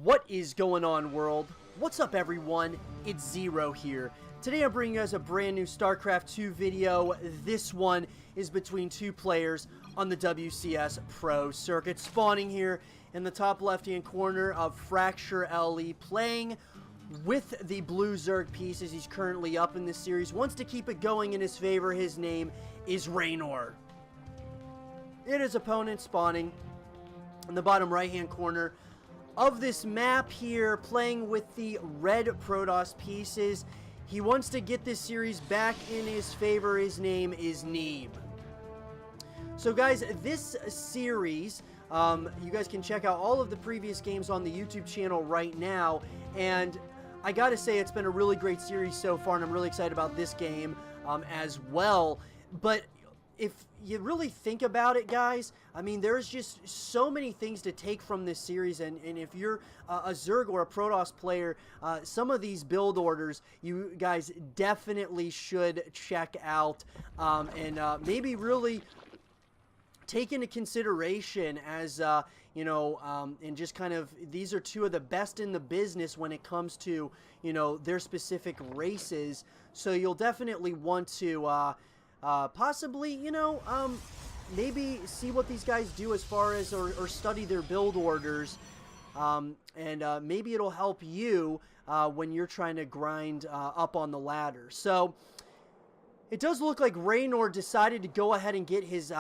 What is going on, world? What's up, everyone? It's Zero here. Today I'm bringing you guys a brand new Starcraft 2 video. This one is between two players on the WCS Pro circuit. Spawning here in the top left-hand corner of Fracture LE, playing with the blue Zerg pieces. He's currently up in this series. Wants to keep it going in his favor. His name is Reynor. It is opponent spawning in the bottom right-hand corner of this map here, playing with the red Protoss pieces. He wants to get this series back in his favor. His name is Neeb. So guys, this series, you guys can check out all of the previous games on the YouTube channel right now, and I gotta say it's been a really great series so far, and I'm really excited about this game as well. But if you really think about it, guys, I mean, there's just so many things to take from this series, and if you're a Zerg or a Protoss player, some of these build orders you guys definitely should check out, and maybe really take into consideration as, you know, and just kind of, these are two of the best in the business when it comes to, you know, their specific races. So you'll definitely want to possibly, you know, maybe see what these guys do as far as, or study their build orders, and maybe it'll help you when you're trying to grind up on the ladder. So it does look like Reynor decided to go ahead and get his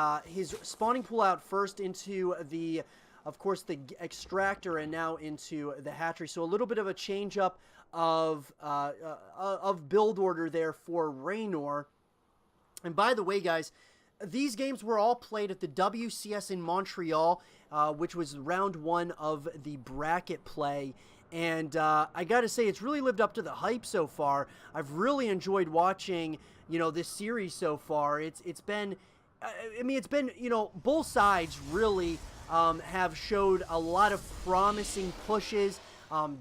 spawning pool out first into the, of course, the extractor, and now into the hatchery. So a little bit of a change up of build order there for Reynor. And by the way, guys, these games were all played at the WCS in Montreal, which was round one of the bracket play. And I gotta say, it's really lived up to the hype so far. I've really enjoyed watching, you know, this series so far. It's been, I mean, it's been, you know, both sides really have showed a lot of promising pushes,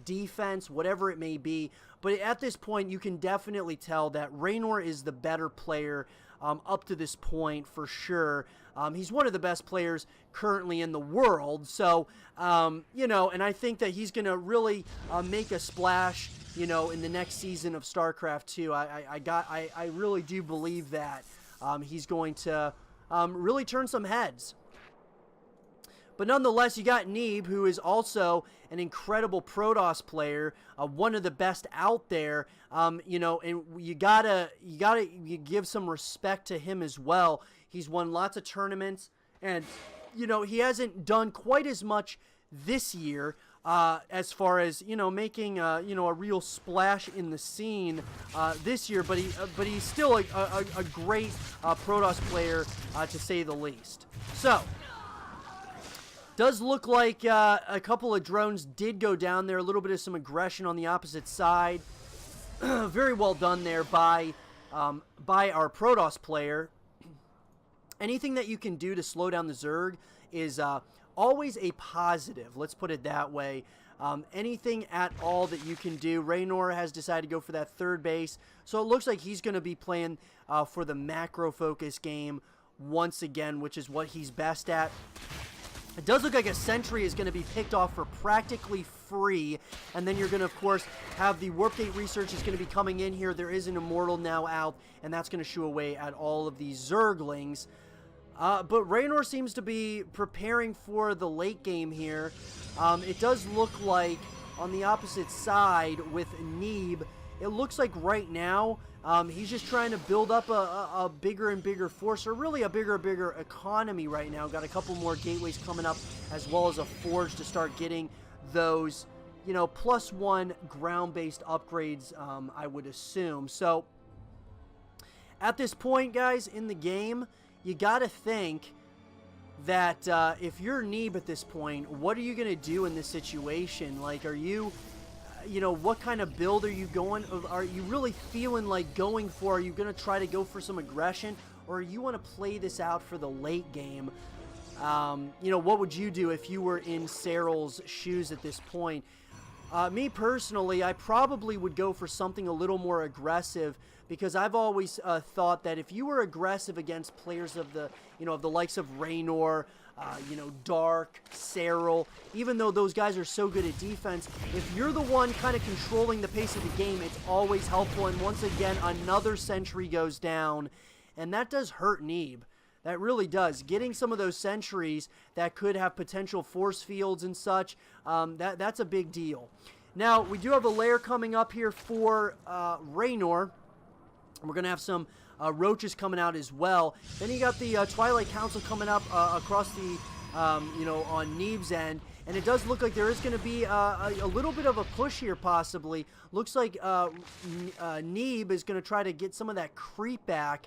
defense, whatever it may be. But at this point, you can definitely tell that Reynor is the better player up to this point, for sure. He's one of the best players currently in the world. So, you know, and I think that he's going to really make a splash, you know, in the next season of StarCraft 2. I really do believe that he's going to really turn some heads. But nonetheless, you got Neeb, who is also an incredible Protoss player, one of the best out there. You know, and you gotta give some respect to him as well. He's won lots of tournaments, and you know, he hasn't done quite as much this year as far as, you know, making you know, a real splash in the scene this year. But he's still a great Protoss player, to say the least. So does look like a couple of drones did go down there. A little bit of some aggression on the opposite side. Very well done there by our Protoss player. Anything that you can do to slow down the Zerg is always a positive. Let's put it that way. Anything at all that you can do. Reynor has decided to go for that third base. So it looks like he's going to be playing for the macro focus game once again, which is what he's best at. It does look like a sentry is going to be picked off for practically free, and then you're going to, of course, have the warp gate research is going to be coming in here. There is an immortal now out, and that's going to shoo away at all of these Zerglings. But Reynor seems to be preparing for the late game here. It does look like on the opposite side with Neeb, it looks like right now he's just trying to build up a bigger and bigger force, or really a bigger and bigger economy right now. Got a couple more gateways coming up, as well as a forge to start getting those, you know, +1 ground-based upgrades, I would assume. So at this point, guys, in the game, you got to think that if you're Neeb at this point, what are you going to do in this situation? Like, are you, you know, what kind of build are you going? Are you really feeling like going for? Are you going to try to go for some aggression, or you want to play this out for the late game? You know, what would you do if you were in Cyril's shoes at this point? Me personally, I probably would go for something a little more aggressive, because I've always thought that if you were aggressive against players of the, you know, of the likes of Reynor, you know, Dark, Cyril, even though those guys are so good at defense, if you're the one kind of controlling the pace of the game, it's always helpful. And once again, another sentry goes down, and that does hurt Neeb. That really does. Getting some of those sentries that could have potential force fields and such, that's a big deal. Now, we do have a lair coming up here for Reynor. We're going to have some roaches coming out as well. Then you got the Twilight Council coming up across the, you know, on Neeb's end. And it does look like there is going to be a little bit of a push here, possibly. Looks like Neeb is going to try to get some of that creep back.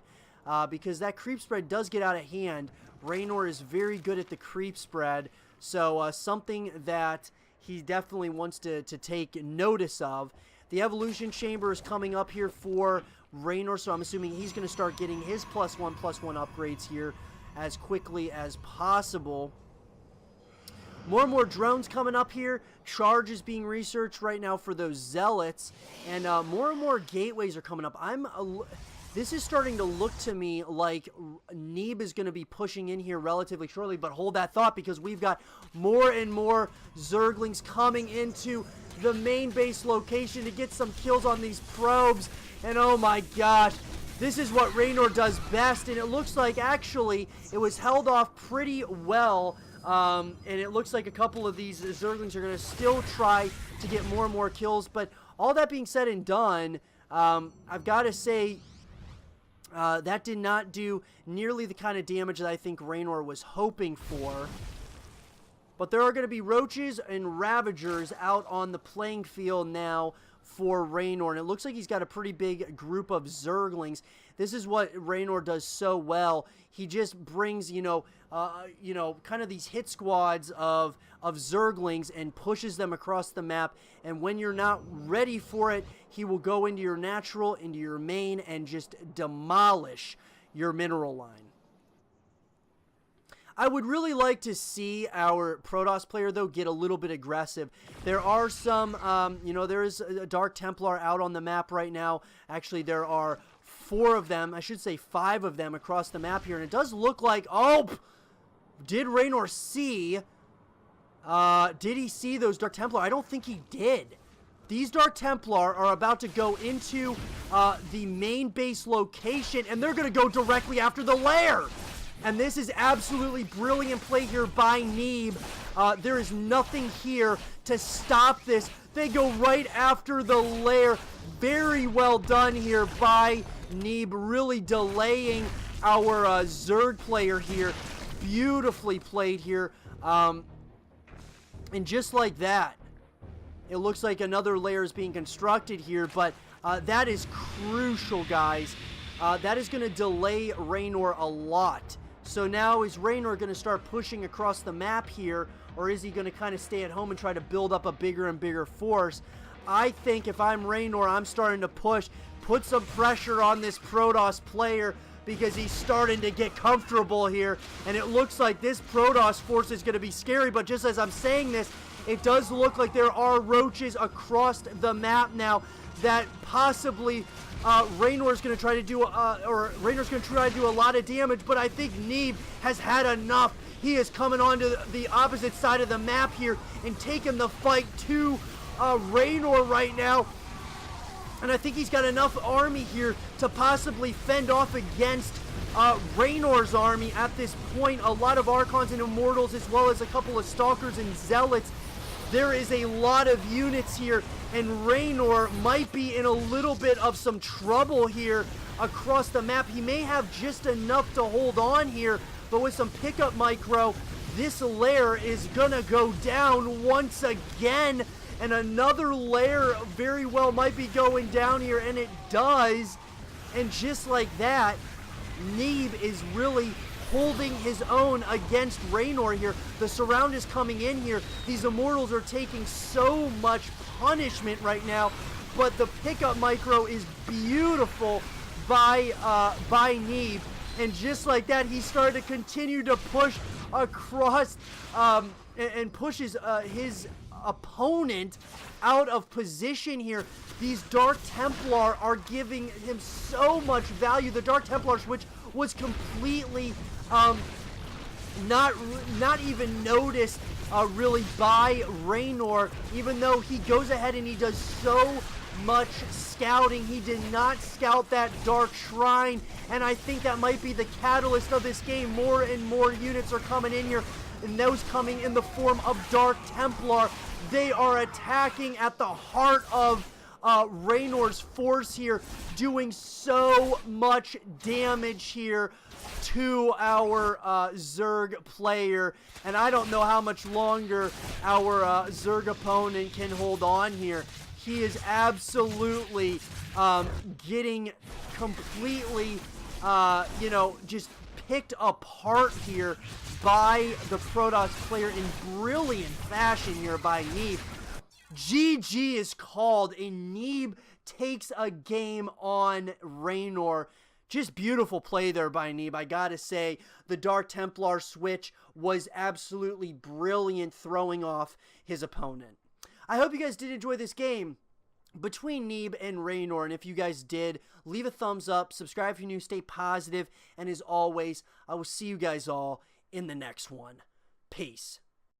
Because that creep spread does get out of hand. Reynor is very good at the creep spread, so something that he definitely wants to take notice of. The evolution chamber is coming up here for Reynor, so I'm assuming he's going to start getting his +1/+1 upgrades here as quickly as possible. More and more drones coming up here. Charge is being researched right now for those zealots, and more gateways are coming up. This is starting to look to me like Neeb is going to be pushing in here relatively shortly, but hold that thought because we've got more and more Zerglings coming into the main base location to get some kills on these probes. And oh my gosh, this is what Reynor does best, and it looks like actually it was held off pretty well. And it looks like a couple of these Zerglings are going to still try to get more and more kills, but all that being said and done, I've got to say, that did not do nearly the kind of damage that I think Reynor was hoping for. But there are going to be roaches and ravagers out on the playing field now for Reynor. And it looks like he's got a pretty big group of Zerglings. This is what Reynor does so well. He just brings, you know, kind of these hit squads of Zerglings and pushes them across the map. And when you're not ready for it, he will go into your natural, into your main, and just demolish your mineral line. I would really like to see our Protoss player, though, get a little bit aggressive. There are some, you know, there is a Dark Templar out on the map right now. Actually, there are 4 of them, I should say 5 of them across the map here. And it does look like, oh, did Reynor see, did he see those Dark Templar? I don't think he did. These Dark Templar are about to go into the main base location, and they're going to go directly after the lair. And this is absolutely brilliant play here by Neeb. There is nothing here to stop this. They go right after the lair. Very well done here by Neeb, really delaying our Zerg player here. Beautifully played here. And just like that, it looks like another layer is being constructed here, but that is crucial, guys. That is going to delay Reynor a lot. So now is Reynor going to start pushing across the map here, or is he going to kind of stay at home and try to build up a bigger and bigger force? I think if I'm Reynor, I'm starting to push, put some pressure on this Protoss player because he's starting to get comfortable here, and it looks like this Protoss force is going to be scary, but just as I'm saying this, it does look like there are roaches across the map now that possibly Reynor's going to try to do, Reynor's going to try to do a lot of damage, but I think Neeb has had enough. He is coming onto the opposite side of the map here and taking the fight to Reynor right now. And I think he's got enough army here to possibly fend off against Reynor's army at this point. A lot of Archons and Immortals, as well as a couple of Stalkers and Zealots. There is a lot of units here, and Reynor might be in a little bit of some trouble here across the map. He may have just enough to hold on here, but with some pickup micro, this lair is gonna go down once again, and another lair very well might be going down here, and it does. And just like that, Neeb is really holding his own against Reynor here. The surround is coming in here. These Immortals are taking so much punishment right now, but the pickup micro is beautiful by Neeb. And just like that, he started to continue to push across and pushes his opponent out of position here. These Dark Templar are giving him so much value. The Dark Templars, which was completely not even noticed really by Reynor, even though he goes ahead and he does so much scouting. He did not scout that Dark Shrine, and I think that might be the catalyst of this game. More and more units are coming in here, and those coming in the form of Dark Templar. They are attacking at the heart of Reynor's force here, doing so much damage here to our Zerg player, and I don't know how much longer our Zerg opponent can hold on here. He is absolutely getting completely, you know, just picked apart here by the Protoss player in brilliant fashion here by Neeb. GG is called, and Neeb takes a game on Reynor. Just beautiful play there by Neeb. I gotta say, the Dark Templar switch was absolutely brilliant, throwing off his opponent. I hope you guys did enjoy this game between Neeb and Reynor, and if you guys did, leave a thumbs up, subscribe if you're new, stay positive, and as always, I will see you guys all in the next one. Peace.